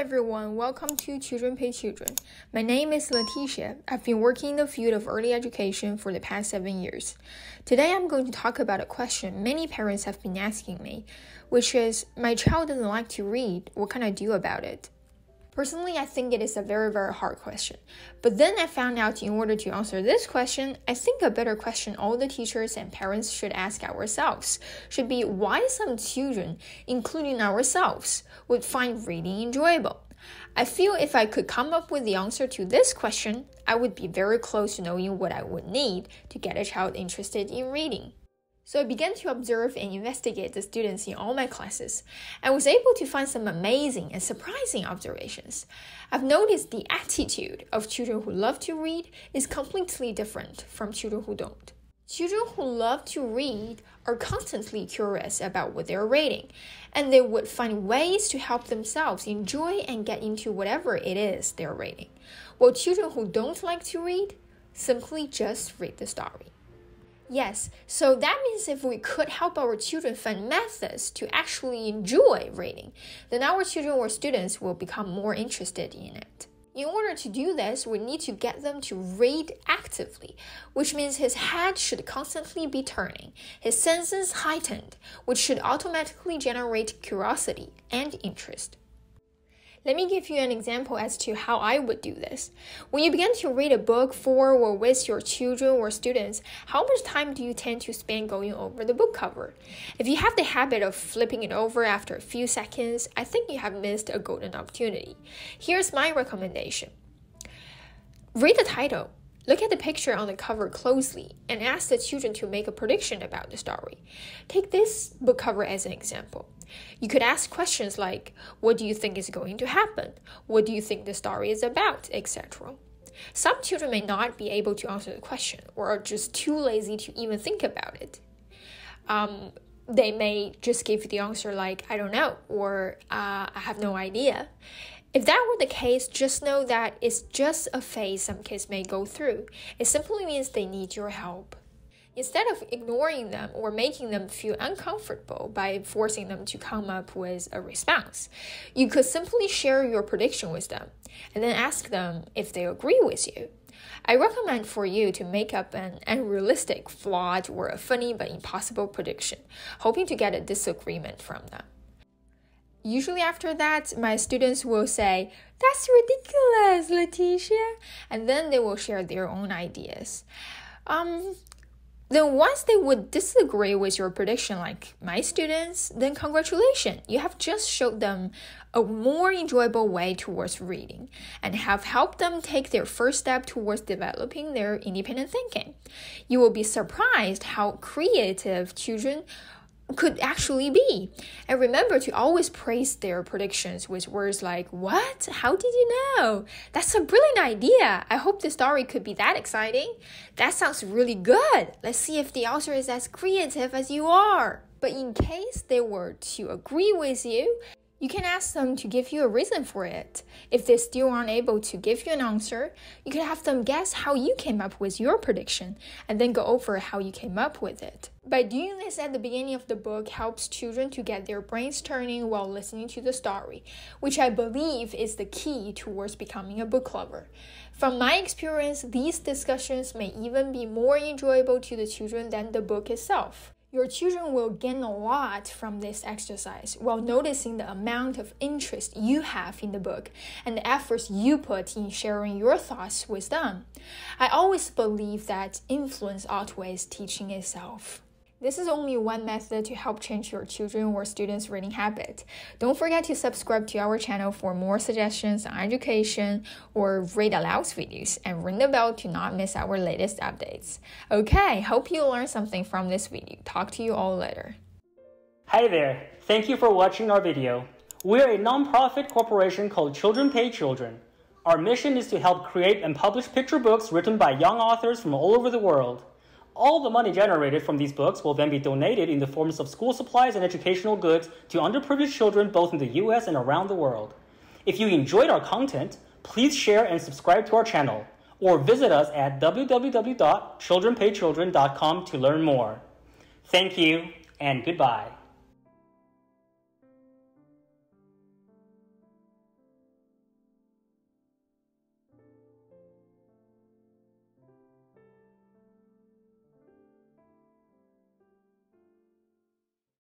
everyone, welcome to Children Pay Children. My name is Letitia. I've been working in the field of early education for the past 7 years. Today I'm going to talk about a question many parents have been asking me, which is, my child doesn't like to read, what can I do about it? Personally, I think it is a very hard question. But then I found out in order to answer this question, I think a better question all the teachers and parents should ask ourselves should be why some children, including ourselves, would find reading enjoyable. I feel if I could come up with the answer to this question, I would be very close to knowing what I would need to get a child interested in reading. So I began to observe and investigate the students in all my classes. I was able to find some amazing and surprising observations. I've noticed the attitude of children who love to read is completely different from children who don't. Children who love to read are constantly curious about what they're reading, and they would find ways to help themselves enjoy and get into whatever it is they're reading. While children who don't like to read simply just read the story. Yes, so that means if we could help our children find methods to actually enjoy reading, then our children or students will become more interested in it. In order to do this, we need to get them to read actively, which means his head should constantly be turning, his senses heightened, which should automatically generate curiosity and interest. Let me give you an example as to how I would do this. When you begin to read a book for or with your children or students, how much time do you tend to spend going over the book cover? If you have the habit of flipping it over after a few seconds, I think you have missed a golden opportunity. Here's my recommendation. Read the title. Look at the picture on the cover closely and ask the children to make a prediction about the story. Take this book cover as an example. You could ask questions like, what do you think is going to happen? What do you think the story is about? Etc. Some children may not be able to answer the question or are just too lazy to even think about it. They may just give you the answer like, I don't know, or I have no idea. If that were the case, just know that it's just a phase some kids may go through. It simply means they need your help. Instead of ignoring them or making them feel uncomfortable by forcing them to come up with a response, you could simply share your prediction with them and then ask them if they agree with you. I recommend for you to make up an unrealistic, flawed, or a funny but impossible prediction, hoping to get a disagreement from them. Usually after that, my students will say, "That's ridiculous, Letitia," and then they will share their own ideas. Then once they would disagree with your prediction like my students, then congratulations, you have just showed them a more enjoyable way towards reading and have helped them take their first step towards developing their independent thinking. You will be surprised how creative children could actually be. And remember to always praise their predictions with words like, "What? How did you know? That's a brilliant idea. I hope the story could be that exciting. That sounds really good. Let's see if the author is as creative as you are." But in case they were to agree with you, you can ask them to give you a reason for it. If they still aren't able to give you an answer, you can have them guess how you came up with your prediction and then go over how you came up with it. By doing this at the beginning of the book helps children to get their brains turning while listening to the story, which I believe is the key towards becoming a book lover. From my experience, these discussions may even be more enjoyable to the children than the book itself. Your children will gain a lot from this exercise while noticing the amount of interest you have in the book and the efforts you put in sharing your thoughts with them. I always believe that influence outweighs teaching itself. This is only one method to help change your children or students' reading habit. Don't forget to subscribe to our channel for more suggestions on education or read aloud videos and ring the bell to not miss our latest updates. Okay, hope you learned something from this video. Talk to you all later. Hi there, thank you for watching our video. We're a non-profit corporation called Children Pay Children. Our mission is to help create and publish picture books written by young authors from all over the world. All the money generated from these books will then be donated in the forms of school supplies and educational goods to underprivileged children both in the US and around the world. If you enjoyed our content, please share and subscribe to our channel, or visit us at www.childrenpaychildren.com to learn more. Thank you, and goodbye.